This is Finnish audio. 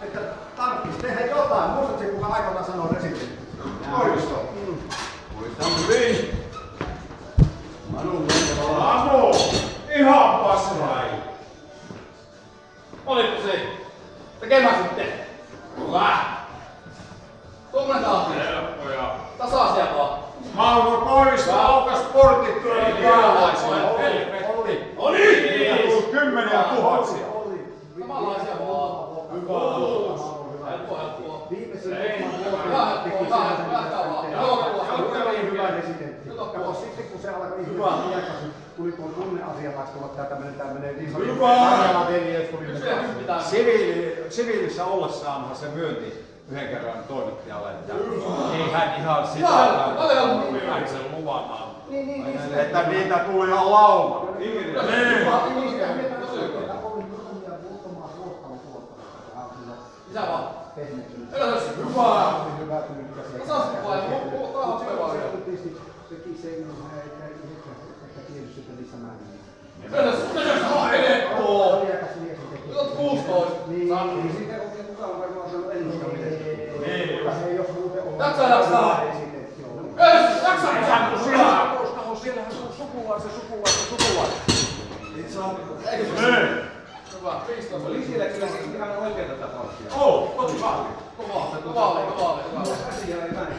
että tarvitsisi tehdä jotain. Muistatko, kuka aikoinaan sanoi residentti? Koivisto. Muistan hyvin. Manu Manu! Ihan pasrai! Oliko se tekemään sitten? Hyvä. Kommentaatio. Helppoja. Tasaisia vaan. Mauno Koivisto alkaa sportit tuolla Oli. Oli! Kymmeniä tuhansia. Samanlaisia vaan. Hyvä. Helppoa. Viimeisin hyvä residentti. Kato sitten kun se alkoi ihmisten iäkäsi, tuli tuon kunneasiakas tulla tämmönen niin sanottu Karjala veljeys tuli mukaan. Siviilissä ollessaanhan se myönti yhden kerran toimittajalle, että ei hän ihan sitä hän sen luvamaan. Että niitä tuli ihan lauma. Isä vaan. Hyvä. Tasaisesti vai? Teki sen, että tietysti pelissä määrin. Olet 16. Niin, siitä oikein kukaan varmaan sanonut ennustaa miten se ei jos muuten ole. Jaksaa! Jaksaa! Siellähän se on sukulaisen. Hyvä. 15. Lisillä kyllä ihan oikeita tapauksia. Kovaa. Hyvä. Asia ei näin.